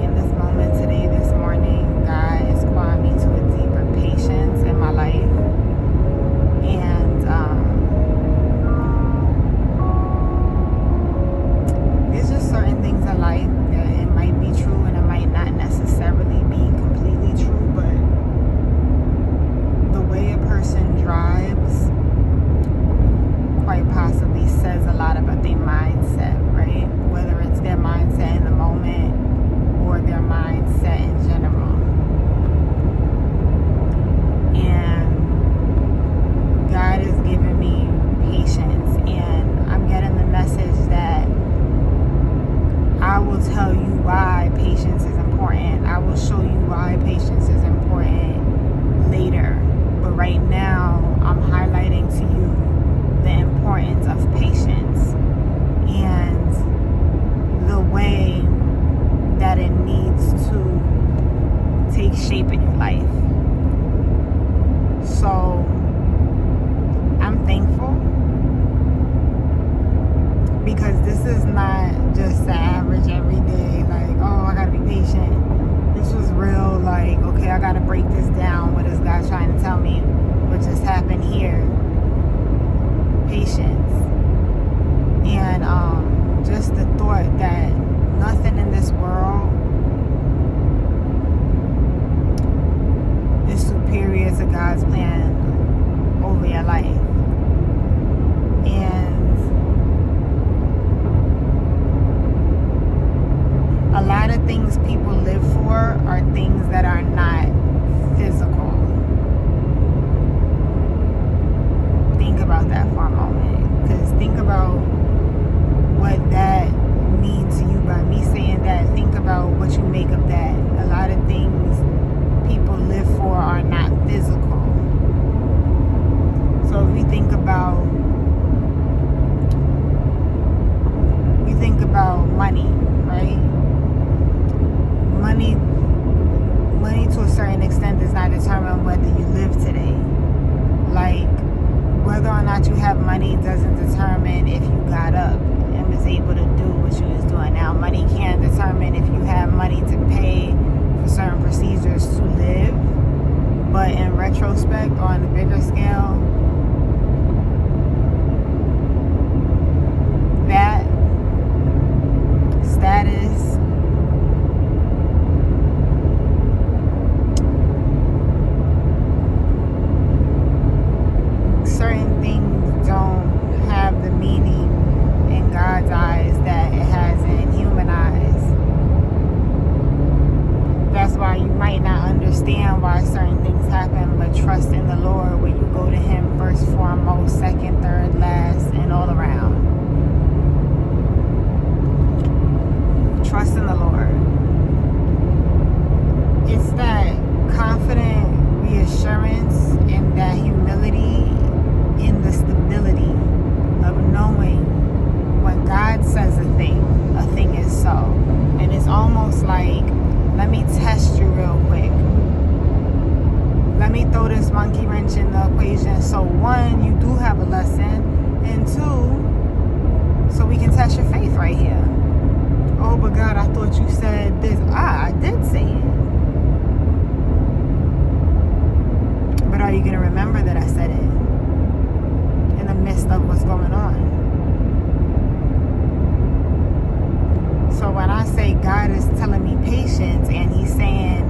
in this moment today, this morning, God is calling me to a deeper patience in my life. And there's just certain things in life that it might be true and it might not necessarily be completely true, but the way a person drives quite possibly says a lot about their mindset, right? Whether it's their mindset in the moment or their mindset in general. And God is giving me patience, and I'm getting the message that I will tell you why patience is important. I will show you why patience is important later. But right now, I'm highlighting to you the importance of patience and the way that it needs to take shape in your life. So I'm thankful because this is not just the average everyday, like, oh, I gotta be patient. This was real, like, okay, I gotta break this down. What is God trying to tell me? What just happened here? Patience. And just the thought that nothing in this world is superior to God's plan over your life. And a lot of things people live for are things that are not physical. Think about that for a moment. Because think about what that means to you by me saying that. Think about what you make of that. A lot of things people live for are not physical. So if we think about money, right? Money to a certain extent does not determine whether you live today. Like, whether or not you have money doesn't determine if you got up and was able to do what you was doing. Now, money can determine if you have money to pay for certain procedures to live, but in retrospect, or on a bigger scale, that status, certain things don't have the meaning in God's eyes that it has in human eyes. That's why you might not understand why certain things happen, but trust in the Lord when you go to Him first, foremost, second, third, last, and all around. Trust in the Lord. It's that confident reassurance and that humility in the stability of knowing when God says a thing is so. And it's almost like, let me test you real quick. Let me throw this monkey wrench in the equation. So one, you do have a lesson, and two, so we can test your faith right here. Oh, but God, I thought you said this. I did say it. But are you going to remember that I said it in the midst of what's going on? So when I say God is telling me patience and He's saying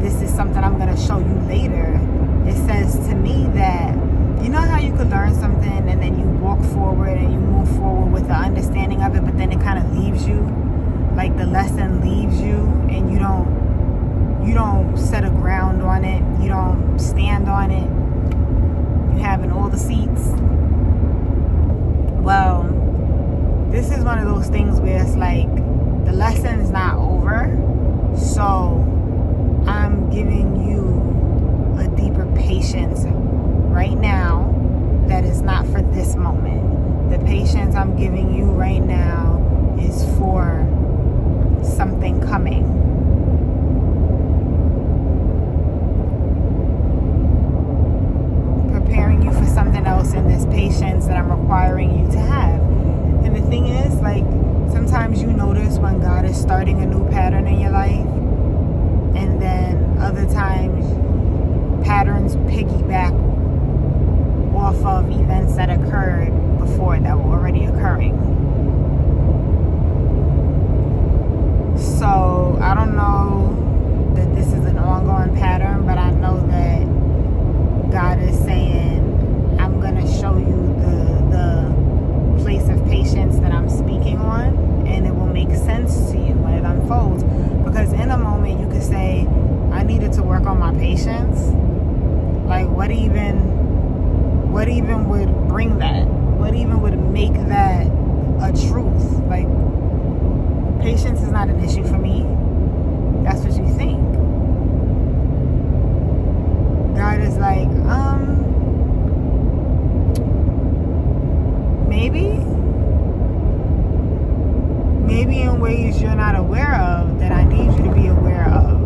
this is something I'm going to show you later, it says to me that, you know how you could learn something and then you walk forward and you move forward with the understanding of it, but then it kind of leaves you, like the lesson leaves you, and you don't set a ground on it, you don't stand on it, you having all the seats. Well, this is one of those things where it's like the lesson is not over, so I'm giving you a deeper patience right now that is not for this moment. The patience I'm giving you right now is for something coming. Preparing you for something else in this patience that I'm requiring you to have. And the thing is, like, sometimes you notice when God is starting starting a new pattern in your life. And then other times, patterns piggyback off of events that occurred before that were already occurring. So I don't know that this is an ongoing pattern, but I know that God is saying, I'm going to show you the place of patience that I'm speaking on, and it will make sense to you when it unfolds. Because in a moment you could say, I needed to work on my patience. Like, what even would bring that? What even would make that a truth? Like, patience is not an issue for me. That's what you think. God is like, maybe in ways you're not aware of that I need you to be aware of.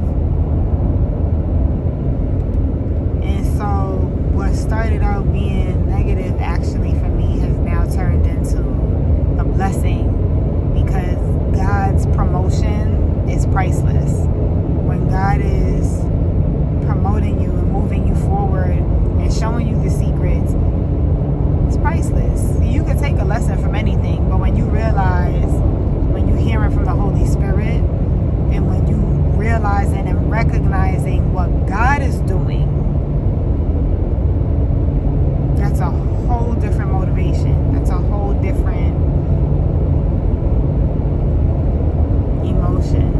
And so what started out being negative actually for me has now turned into a blessing, because God's promotion is priceless. When God is promoting you and moving you forward and showing you the secrets, it's priceless. You can take a lesson from anything, but when you realize, when you hear it from the Holy Spirit, and when you realizing and recognizing what God is doing, that's a whole different motivation. That's a whole different emotion.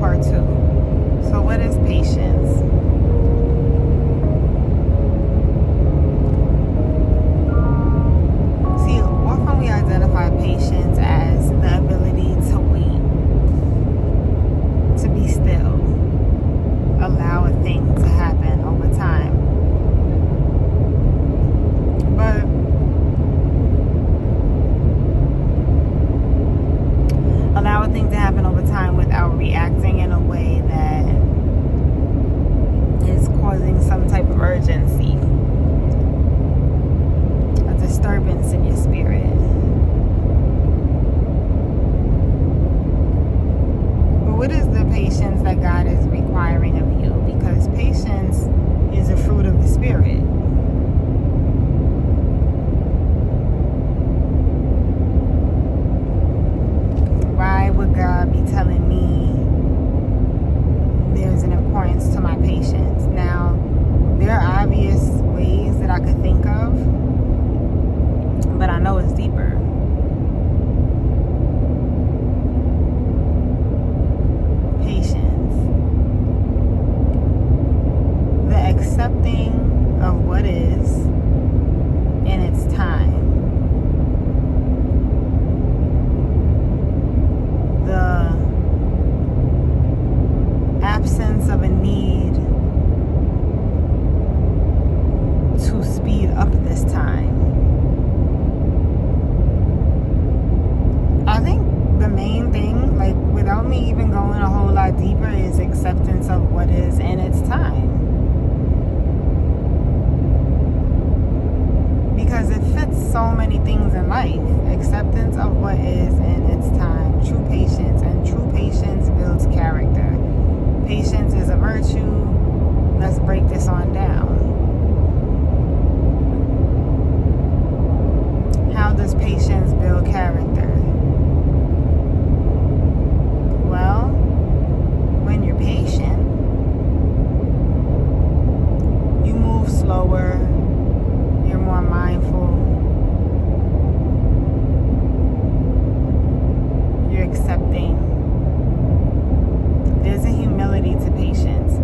Part 2. So what is patience? See, often we identify patience as the ability to wait, to be still, allow a thing to happen over time. But allow a thing to happen over time without reacting in a way that is causing some type of urgency, a disturbance in your spirit. But what is the patience that God is requiring of you? Because patience is a fruit of the Spirit. Why would God be telling me there's an importance to my patience? Now, there are obvious ways that I could think of, but I know it's deeper. Patience. The accepting of what is in its time. The absence of a need to speed up this time. I think the main thing, like without me even going a whole lot deeper, is acceptance of what is in its time. Because it fits so many things in life. Acceptance of what is in its time. True patience. And true patience builds character. Patience is a virtue. Let's break this on down. How does patience build character? Well, when you're patient, you move slower. You're more mindful. You're accepting. There's a humility to patience,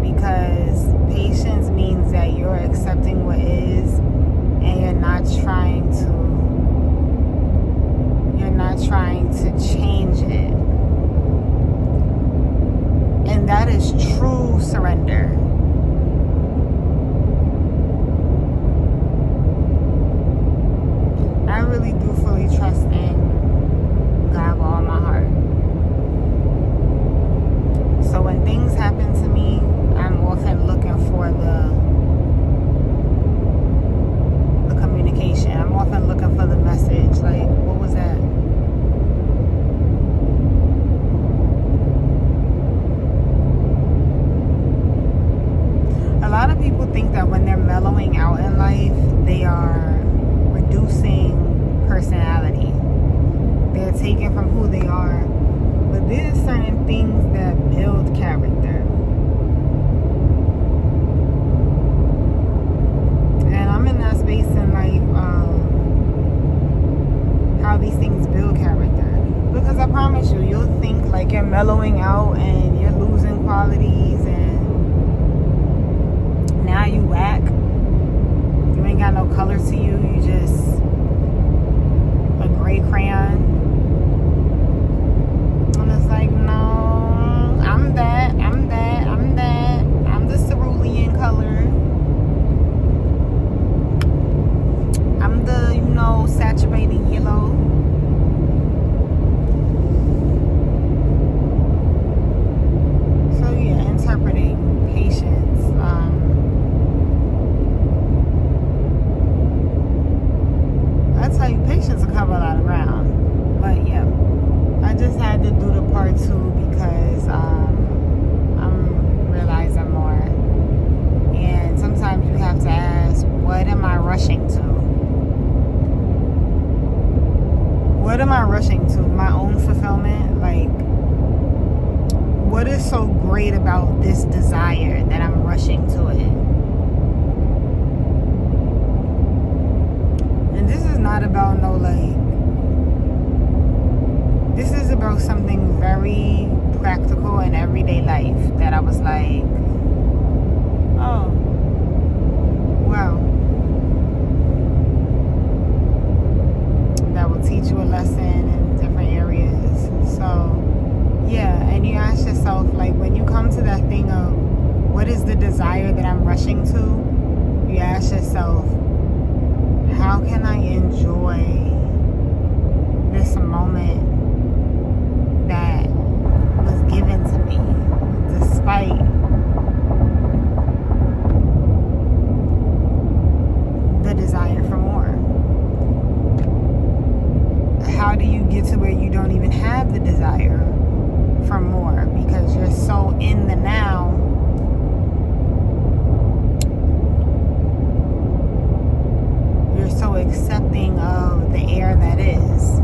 because patience means that you're accepting what is, and you're not trying to change it. And that is true surrender. I really do fully trust in taken from who they are. But there's certain things that build character. And I'm in that space in life how these things build character. Because I promise you, you'll think like you're mellowing out and you're losing qualities and now you whack. You ain't got no color to you. You just a gray crayon. And it's like, no, I'm that. I'm the cerulean color. I'm the, saturated yellow. So yeah, interpreting patience. I tell you, patience will cover a lot of ground. But yeah, I just had to do the part 2 because I'm realizing more. And sometimes you have to ask, what am I rushing to? What am I rushing to? My own fulfillment? Like, what is so great about this desire that I'm rushing to it? And this is not about this is about something very practical in everyday life that I was like, oh, wow. That will teach you a lesson in different areas. So, yeah, and you ask yourself, like, when you come to that thing of what is the desire that I'm rushing to, you ask yourself, how can I enjoy this moment that was given to me despite the desire for more? How do you get to where you don't even have the desire for more because you're so in the now? You're so accepting of the air that is.